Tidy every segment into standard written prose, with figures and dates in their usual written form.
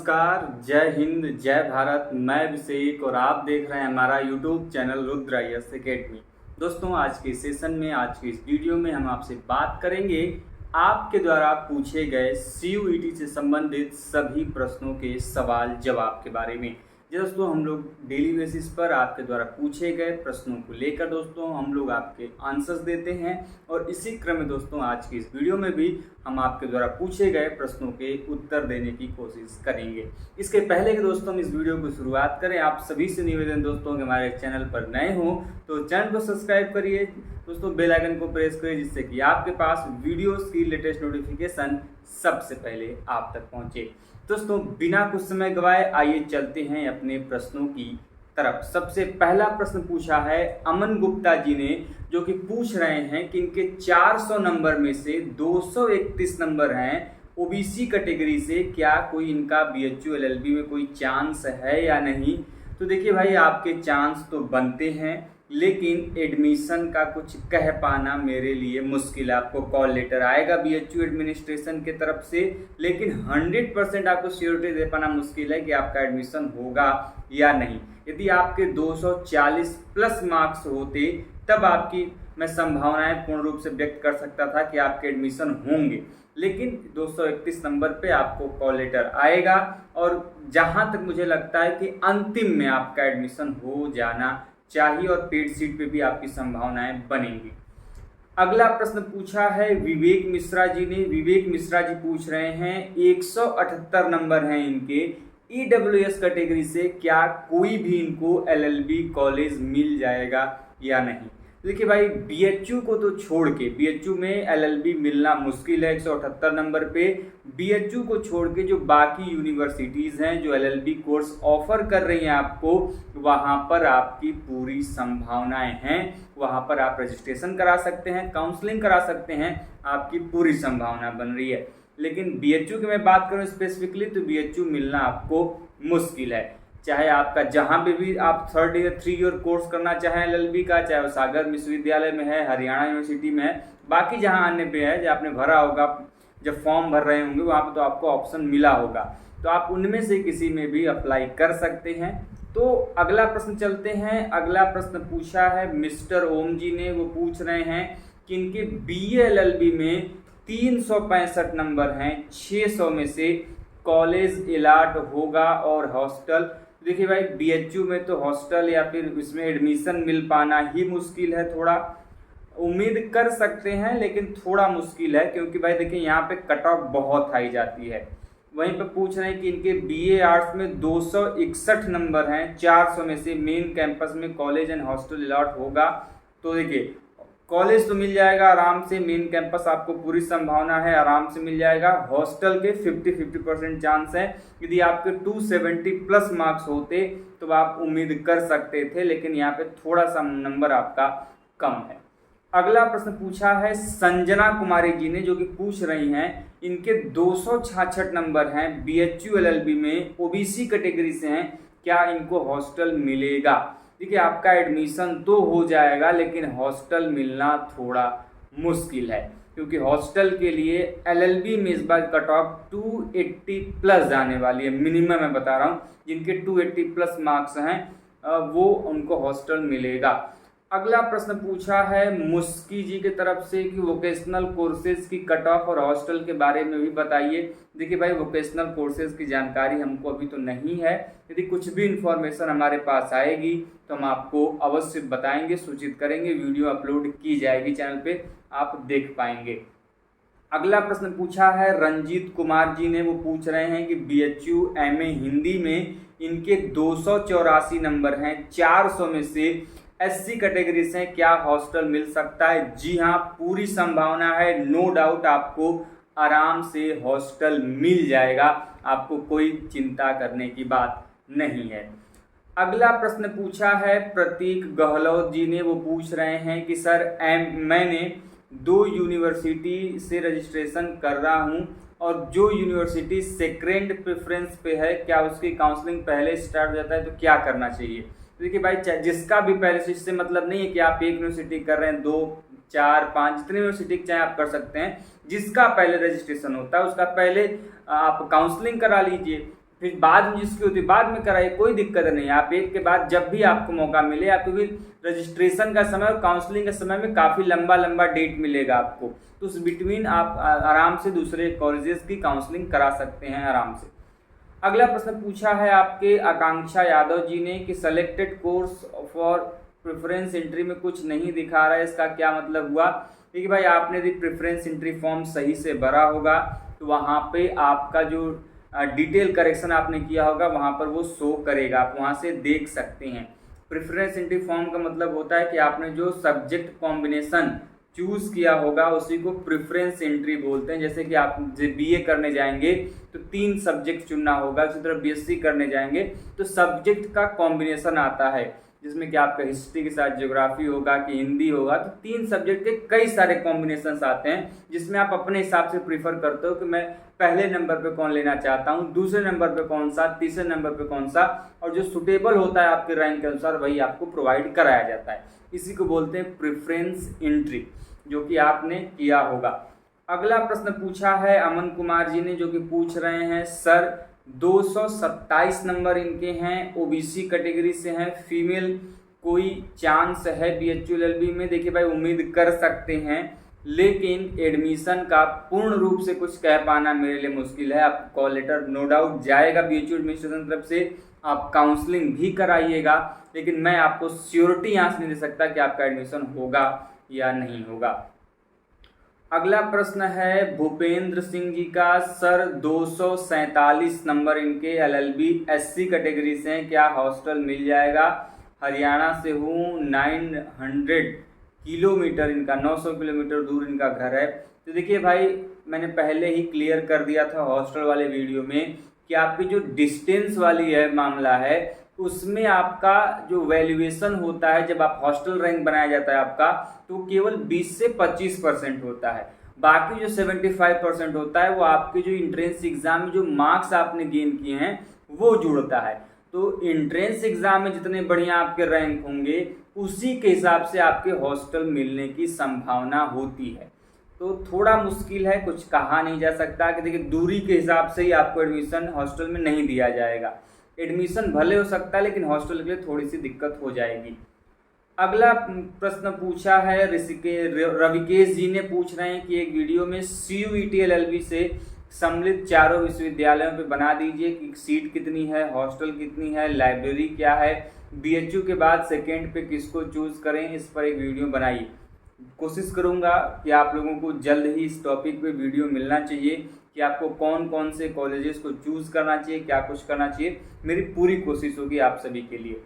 नमस्कार, जय हिंद, जय भारत। मैं अभिषेक और आप देख रहे हैं हमारा YouTube channel Rudra IAS academy. दोस्तों, आज के सेशन में, आज की इस वीडियो में हम आपसे बात करेंगे आपके द्वारा पूछे गए CUET से संबंधित सभी प्रश्नों के सवाल जवाब के बारे में। दोस्तों, हम लोग डेली बेसिस पर आपके द्वारा पूछे गए प्रश्नों को लेकर दोस्तों हम लोग आपके आंसर्स देते हैं और इसी क्रम में दोस्तों आज की इस वीडियो में भी हम आपके द्वारा पूछे गए प्रश्नों के उत्तर देने की कोशिश करेंगे। इसके पहले कि दोस्तों हम इस वीडियो को शुरुआत करें, आप सभी से निवेदन दोस्तों कि हमारे चैनल पर नए हो तो चैनल को सब्सक्राइब करिए दोस्तों, बेल आइकन को प्रेस करिए जिससे कि आपके पास वीडियोस की लेटेस्ट नोटिफिकेशन सबसे पहले आप तक पहुंचे। दोस्तों, बिना कुछ समय गवाए आइए चलते हैं अपने प्रश्नों की तरफ। सबसे पहला प्रश्न पूछा है अमन गुप्ता जी ने, जो कि पूछ रहे हैं कि इनके 400 नंबर में से 231 नंबर हैं OBC कैटेगरी से, क्या कोई इनका BHU LLB में कोई चांस है या नहीं। तो देखिए भाई, आपके चांस तो बनते हैं, लेकिन एडमिशन का कुछ कह पाना मेरे लिए मुश्किल है। आपको कॉल लेटर आएगा BHU एडमिनिस्ट्रेशन के तरफ से, लेकिन 100% आपको श्योरिटी दे पाना मुश्किल है कि आपका एडमिशन होगा या नहीं। यदि आपके 240 प्लस मार्क्स होते तब आपकी मैं संभावनाएं पूर्ण रूप से व्यक्त कर सकता था कि आपके एडमिशन होंगे, लेकिन 231 नंबर पे आपको कॉल लेटर आएगा और जहां तक मुझे लगता है कि अंतिम में आपका एडमिशन हो जाना चाहिए और पेड सीट पे भी आपकी संभावनाएं बनेंगी। अगला प्रश्न पूछा है विवेक मिश्रा जी ने। विवेक मिश्रा जी पूछ रहे हैं 178 नंबर हैं इनके EWS कैटेगरी से, क्या कोई भी इनको LLB कॉलेज मिल जाएगा या नहीं। देखिए भाई, BHU को तो छोड़ के, BHU में LLB मिलना मुश्किल है 178 नंबर पे। BHU को छोड़ के जो बाकी यूनिवर्सिटीज़ हैं जो LLB कोर्स ऑफर कर रही हैं आपको, वहाँ पर आपकी पूरी संभावनाएं हैं। वहाँ पर आप रजिस्ट्रेशन करा सकते हैं, काउंसलिंग करा सकते हैं, आपकी पूरी संभावना बन रही है। लेकिन BHU की मैं बात करूँ स्पेसिफिकली तो BHU मिलना आपको मुश्किल है। चाहे आपका जहाँ पे भी आप 3 ईयर कोर्स करना चाहें LLB का, चाहे वो सागर विश्वविद्यालय में है, हरियाणा यूनिवर्सिटी में है, बाकी जहाँ अन्य पे है, जो आपने भरा होगा, जब फॉर्म भर रहे होंगे वहाँ पे तो आपको ऑप्शन मिला होगा, तो आप उनमें से किसी में भी अप्लाई कर सकते हैं। तो अगला प्रश्न चलते हैं। अगला प्रश्न पूछा है मिस्टर ओम जी ने। वो पूछ रहे हैं कि इनके BA LLB में 365 नंबर हैं, 600 में से कॉलेज अलॉट होगा और हॉस्टल। देखिए भाई, BHU में तो हॉस्टल या फिर इसमें एडमिशन मिल पाना ही मुश्किल है। थोड़ा उम्मीद कर सकते हैं लेकिन थोड़ा मुश्किल है, क्योंकि भाई देखिए यहाँ पे कट ऑफ बहुत हाई जाती है। वहीं पे पूछ रहे हैं कि इनके BA आर्ट्स में 261 नंबर हैं, 400 में से मेन कैंपस में कॉलेज एंड हॉस्टल अलॉट होगा। तो देखिए, कॉलेज तो मिल जाएगा आराम से, मेन कैंपस आपको पूरी संभावना है आराम से मिल जाएगा। हॉस्टल के 50% चांस है। यदि आपके 270 प्लस मार्क्स होते तो आप उम्मीद कर सकते थे, लेकिन यहाँ पे थोड़ा सा नंबर आपका कम है। अगला प्रश्न पूछा है संजना कुमारी जी ने, जो कि पूछ रही हैं इनके 266 नंबर हैं, BHU LLB में OBC कैटेगरी से हैं, क्या इनको हॉस्टल मिलेगा। देखिए, आपका एडमिशन तो हो जाएगा लेकिन हॉस्टल मिलना थोड़ा मुश्किल है, क्योंकि हॉस्टल के लिए LLB में इस बार कट ऑफ 280 प्लस जाने वाली है। मिनिमम मैं बता रहा हूँ, जिनके 280 प्लस मार्क्स हैं वो उनको हॉस्टल मिलेगा। अगला प्रश्न पूछा है मुस्की जी की तरफ से कि वोकेशनल कोर्सेज की कट ऑफ और हॉस्टल के बारे में भी बताइए। देखिए भाई, वोकेशनल कोर्सेज की जानकारी हमको अभी तो नहीं है। यदि कुछ भी इन्फॉर्मेशन हमारे पास आएगी तो हम आपको अवश्य बताएंगे, सूचित करेंगे, वीडियो अपलोड की जाएगी चैनल पे, आप देख पाएंगे। अगला प्रश्न पूछा है रंजीत कुमार जी ने। वो पूछ रहे हैं कि BHU MA हिंदी में इनके 284 नंबर हैं, 400 में से SC कैटेगरी से, क्या हॉस्टल मिल सकता है। जी हाँ, पूरी संभावना है, नो डाउट आपको आराम से हॉस्टल मिल जाएगा, आपको कोई चिंता करने की बात नहीं है। अगला प्रश्न पूछा है प्रतीक गहलोत जी ने। वो पूछ रहे हैं कि सर मैंने 2 यूनिवर्सिटी से रजिस्ट्रेशन कर रहा हूँ और जो यूनिवर्सिटी सेकेंड प्रेफरेंस पे है, क्या उसकी काउंसलिंग पहले स्टार्ट हो जाता है, तो क्या करना चाहिए। देखिए भाई, जिसका भी पहले से मतलब नहीं है कि आप एक यूनिवर्सिटी कर रहे हैं, 2, 4, 5 जितनी यूनिवर्सिटी चाहे आप कर सकते हैं। जिसका पहले रजिस्ट्रेशन होता है उसका पहले आप काउंसलिंग करा लीजिए। फिर बाद में जिसकी होती है बाद में कराइए, कोई दिक्कत नहीं। आप एक के बाद जब भी आपको मौका मिले, आपको भी रजिस्ट्रेशन का समय और काउंसलिंग के समय में काफ़ी लंबा डेट मिलेगा आपको, तो उस बिटवीन आप आराम से दूसरे कॉलेजेस की काउंसलिंग करा सकते हैं आराम से। अगला प्रश्न पूछा है आपके आकांक्षा यादव जी ने कि selected course for preference entry में कुछ नहीं दिखा रहा है, इसका क्या मतलब हुआ? देखिए भाई, आपने यदि प्रेफरेंस एंट्री फॉर्म सही से भरा होगा तो वहाँ पे आपका जो डिटेल करेक्शन आपने किया होगा वहाँ पर वो शो करेगा, आप वहाँ से देख सकते हैं। प्रेफरेंस एंट्री फॉर्म का मतलब होता है कि आपने जो सब्जेक्ट कॉम्बिनेशन चूज़ किया होगा उसी को प्रेफरेंस एंट्री बोलते हैं। जैसे कि आप बीए करने जाएंगे तो 3 सब्जेक्ट चुनना होगा, उसी तरह बीएससी करने जाएंगे तो सब्जेक्ट का कॉम्बिनेशन आता है, जिसमें कि आपका हिस्ट्री के साथ ज्योग्राफी होगा कि हिंदी होगा, तो 3 सब्जेक्ट के कई सारे कॉम्बिनेशंस आते हैं, जिसमें आप अपने हिसाब से प्रीफर करते हो कि मैं पहले नंबर पे कौन लेना चाहता हूँ, दूसरे नंबर पे कौन सा, तीसरे नंबर पे कौन सा, और जो सुटेबल होता है आपके रैंक के अनुसार वही आपको प्रोवाइड कराया जाता है। इसी को बोलते हैं प्रेफरेंस एंट्री, जो कि आपने किया होगा। अगला प्रश्न पूछा है अमन कुमार जी ने, जो कि पूछ रहे हैं सर 227 नंबर इनके हैं, ओबीसी कैटेगरी से हैं, फीमेल, कोई चांस है बीएचयू एलएलबी में? देखिए भाई, उम्मीद कर सकते हैं, लेकिन एडमिशन का पूर्ण रूप से कुछ कह पाना मेरे लिए मुश्किल है। आप कॉल लेटर नो डाउट जाएगा बीएचयू एडमिनिस्ट्रेशन तरफ से, आप काउंसलिंग भी कराइएगा, लेकिन मैं आपको श्योरिटी यहाँ से नहीं दे सकता कि आपका एडमिशन होगा या नहीं होगा। अगला प्रश्न है भूपेंद्र सिंह जी का, सर 247 नंबर इनके एलएलबी एससी कैटेगरी से हैं, क्या हॉस्टल मिल जाएगा? हरियाणा से हूँ, 900 किलोमीटर इनका 900 किलोमीटर दूर इनका घर है। तो देखिए भाई, मैंने पहले ही क्लियर कर दिया था हॉस्टल वाले वीडियो में कि आपकी जो डिस्टेंस वाली है मामला है, उसमें आपका जो वैल्यूएशन होता है, जब आप हॉस्टल रैंक बनाया जाता है आपका, तो केवल 20 से 25% होता है। बाकी जो 75% होता है वो आपके जो इंट्रेंस एग्जाम में जो मार्क्स आपने गेन किए हैं वो जुड़ता है। तो इंट्रेंस एग्जाम में जितने बढ़िया आपके रैंक होंगे उसी के हिसाब से आपके हॉस्टल मिलने की संभावना होती है। तो थोड़ा मुश्किल है, कुछ कहा नहीं जा सकता कि देखिए दूरी के हिसाब से ही आपको एडमिशन हॉस्टल में नहीं दिया जाएगा। एडमिशन भले हो सकता है लेकिन हॉस्टल के लिए थोड़ी सी दिक्कत हो जाएगी। अगला प्रश्न पूछा है रविकेश जी ने, पूछ रहे हैं कि एक वीडियो में CUET LLB से सम्मिलित चारों विश्वविद्यालयों पे बना दीजिए कि सीट कितनी है, हॉस्टल कितनी है, लाइब्रेरी क्या है, बीएचयू के बाद सेकेंड पे किसको चूज करें, इस पर एक वीडियो बनाइए। कोशिश करूंगा कि आप लोगों को जल्द ही इस टॉपिक पे वीडियो मिलना चाहिए कि आपको कौन कौन से कॉलेजेस को चूज करना चाहिए, क्या कुछ करना चाहिए, मेरी पूरी कोशिश होगी आप सभी के लिए।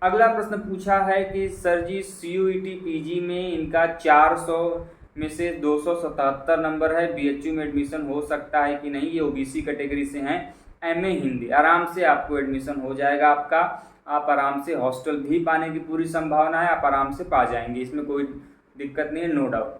अगला प्रश्न पूछा है कि सर जी CUET PG में इनका 400 में से 277 नंबर है, बीएचयू में एडमिशन हो सकता है कि नहीं? ये ओबीसी कैटेगरी से हैं, MA हिंदी, आराम से आपको एडमिशन हो जाएगा आपका, आप आराम से हॉस्टल भी पाने की पूरी संभावना है, आप आराम से पा जाएंगे, इसमें कोई दिक्कत नहीं है, नो डाउट।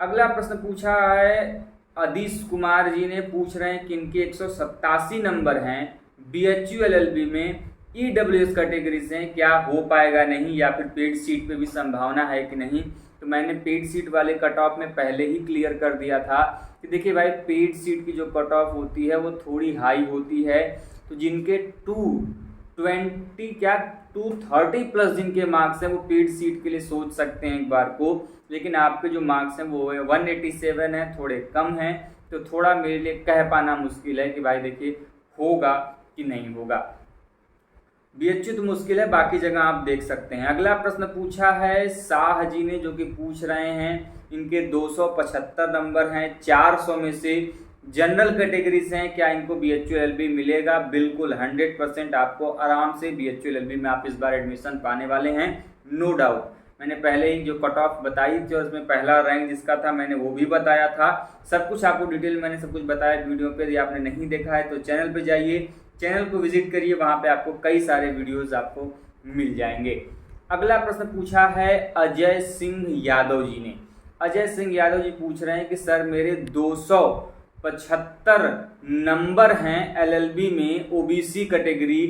अगला प्रश्न पूछा है आदिश कुमार जी ने, पूछ रहे हैं कि इनके 187 नंबर हैं, बीएचयू LLB में, EWS कैटेगरी से, क्या हो पाएगा नहीं, या फिर पेड सीट पे भी संभावना है कि नहीं? तो मैंने पेड सीट वाले कट ऑफ में पहले ही क्लियर कर दिया था कि देखिए भाई, पेड सीट की जो कट ऑफ होती है वो थोड़ी हाई होती है, तो जिनके 230 प्लस जिनके मार्क्स हैं वो पेड सीट के लिए सोच सकते हैं एक बार को, लेकिन आपके जो मार्क्स हैं वो 187 है, थोड़े कम हैं, तो थोड़ा मेरे लिए कह पाना मुश्किल है कि भाई देखिए होगा कि नहीं होगा। बीएचयू तो मुश्किल है, बाकी जगह आप देख सकते हैं। अगला प्रश्न पूछा है शाह जी ने, जो कि पूछ रहे हैं इनके 275 नंबर हैं, 400 में से जनरल कैटेगरी से हैं, क्या इनको बीएचयू LLB मिलेगा? बिल्कुल 100% आपको आराम से बीएचयू LLB में आप इस बार एडमिशन पाने वाले हैं, नो डाउट। मैंने पहले ही जो कट ऑफ बताई थी और उसमें पहला रैंक जिसका था मैंने वो भी बताया था, सब कुछ आपको डिटेल मैंने सब कुछ बताया वीडियो पे। यदि आपने नहीं देखा है तो चैनल पे जाइए, चैनल को विजिट करिए, वहाँ पे आपको कई सारे वीडियोस आपको मिल जाएंगे। अगला प्रश्न पूछा है अजय सिंह यादव जी ने। अजय सिंह यादव जी पूछ रहे हैं कि सर मेरे 275 नंबर हैं LLB में, ओबीसी कैटेगरी,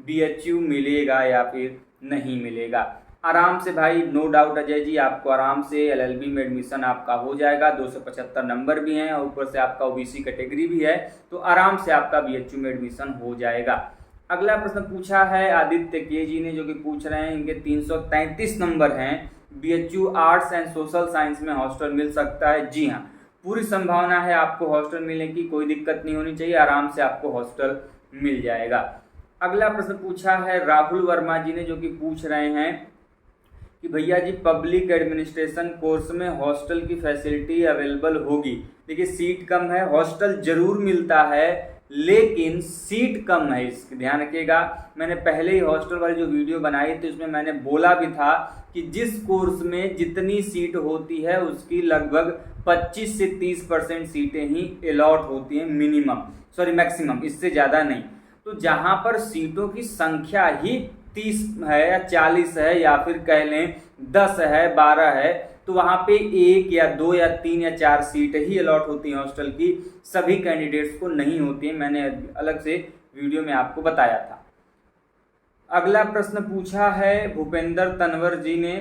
बीएचयू मिलेगा या फिर नहीं मिलेगा? आराम से भाई, नो डाउट अजय जी, आपको आराम से एलएलबी में एडमिशन आपका हो जाएगा। 275 नंबर भी हैं और ऊपर से आपका ओबीसी कैटेगरी भी है, तो आराम से आपका बीएचयू में एडमिशन हो जाएगा। अगला प्रश्न पूछा है आदित्य के जी ने, जो कि पूछ रहे हैं इनके 333 नंबर हैं, BHU arts and social science में हॉस्टल मिल सकता है? जी हाँ, पूरी संभावना है आपको हॉस्टल मिलने की, कोई दिक्कत नहीं होनी चाहिए, आराम से आपको हॉस्टल मिल जाएगा। अगला प्रश्न पूछा है राहुल वर्मा जी ने, जो कि पूछ रहे हैं कि भैया जी पब्लिक एडमिनिस्ट्रेशन कोर्स में हॉस्टल की फैसिलिटी अवेलेबल होगी? देखिए सीट कम है, हॉस्टल जरूर मिलता है लेकिन सीट कम है, इसका ध्यान रखिएगा। मैंने पहले ही हॉस्टल वाली जो वीडियो बनाई थी उसमें मैंने बोला भी था कि जिस कोर्स में जितनी सीट होती है उसकी लगभग 25 से 30% सीटें ही अलॉट होती हैं, मैक्सिमम, इससे ज़्यादा नहीं। तो जहाँ पर सीटों की संख्या ही 30 है या 40 है या फिर कह लें 10 है, 12 है, तो वहाँ पे 1 या 2 या 3 या 4 सीट ही अलॉट होती हैं हॉस्टल की, सभी कैंडिडेट्स को नहीं होती है, मैंने अलग से वीडियो में आपको बताया था। अगला प्रश्न पूछा है भूपेंद्र तनवर जी ने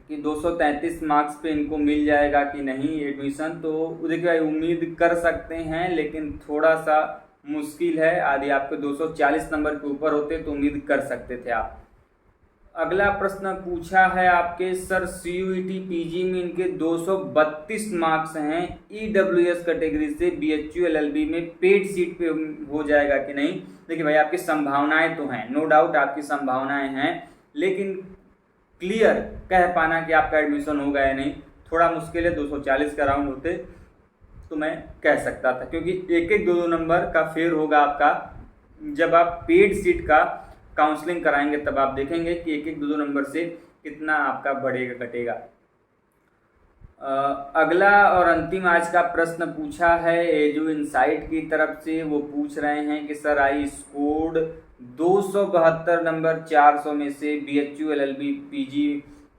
कि 233 मार्क्स पे इनको मिल जाएगा कि नहीं एडमिशन? तो देखिए उम्मीद कर सकते हैं लेकिन थोड़ा सा मुश्किल है, यदि आपके 240 नंबर के ऊपर होते तो उम्मीद कर सकते थे आप। अगला प्रश्न पूछा है आपके सर सीयूईटी पीजी में इनके 232 मार्क्स हैं, ईडब्ल्यूएस कैटेगरी से बीएचयू एलएलबी में पेड सीट पे हो जाएगा कि नहीं? देखिए भाई आपकी संभावनाएं तो हैं, नो डाउट आपकी संभावनाएं हैं, लेकिन क्लियर कह पाना कि आपका एडमिशन होगा या नहीं थोड़ा मुश्किल है। 240 का राउंड होते तो मैं कह सकता था, क्योंकि एक एक 2-2 नंबर का फेयर होगा आपका। जब आप पेड सीट का काउंसलिंग कराएंगे तब आप देखेंगे कि एक एक 2-2 नंबर से कितना आपका बढ़ेगा घटेगा। अगला और अंतिम आज का प्रश्न पूछा है एजू इनसाइट की तरफ से, वो पूछ रहे हैं कि सर आई स्कोर्ड 272 नंबर 400 में से बीएचयू एलएलबी पीजी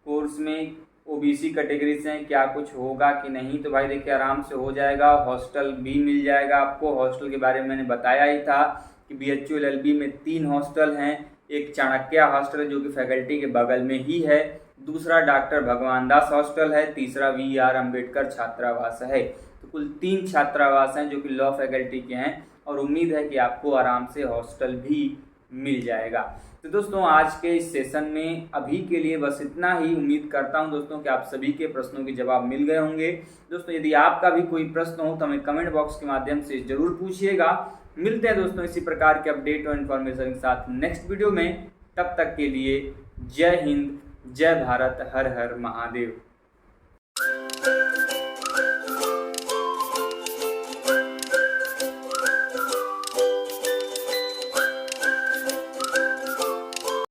कोर्स में ओबीसी कैटेगरी से हैं, क्या कुछ होगा कि नहीं? तो भाई देखिए आराम से हो जाएगा, हॉस्टल भी मिल जाएगा आपको। हॉस्टल के बारे में मैंने बताया ही था कि बीएचयू एलएलबी में 3 हॉस्टल हैं, एक चाणक्य हॉस्टल है जो कि फैकल्टी के बगल में ही है, दूसरा डॉक्टर भगवान दास हॉस्टल है, तीसरा वीआर अंबेडकर छात्रावास है। तो कुल 3 छात्रावास हैं जो कि लॉ फैकल्टी के हैं और उम्मीद है कि आपको आराम से हॉस्टल भी मिल जाएगा। तो दोस्तों आज के इस सेशन में अभी के लिए बस इतना ही। उम्मीद करता हूं दोस्तों कि आप सभी के प्रश्नों के जवाब मिल गए होंगे। दोस्तों यदि आपका भी कोई प्रश्न हो तो हमें कमेंट बॉक्स के माध्यम से जरूर पूछिएगा। मिलते हैं दोस्तों इसी प्रकार के अपडेट और इन्फॉर्मेशन के साथ नेक्स्ट वीडियो में। तब तक के लिए जय हिंद, जय भारत, हर हर महादेव।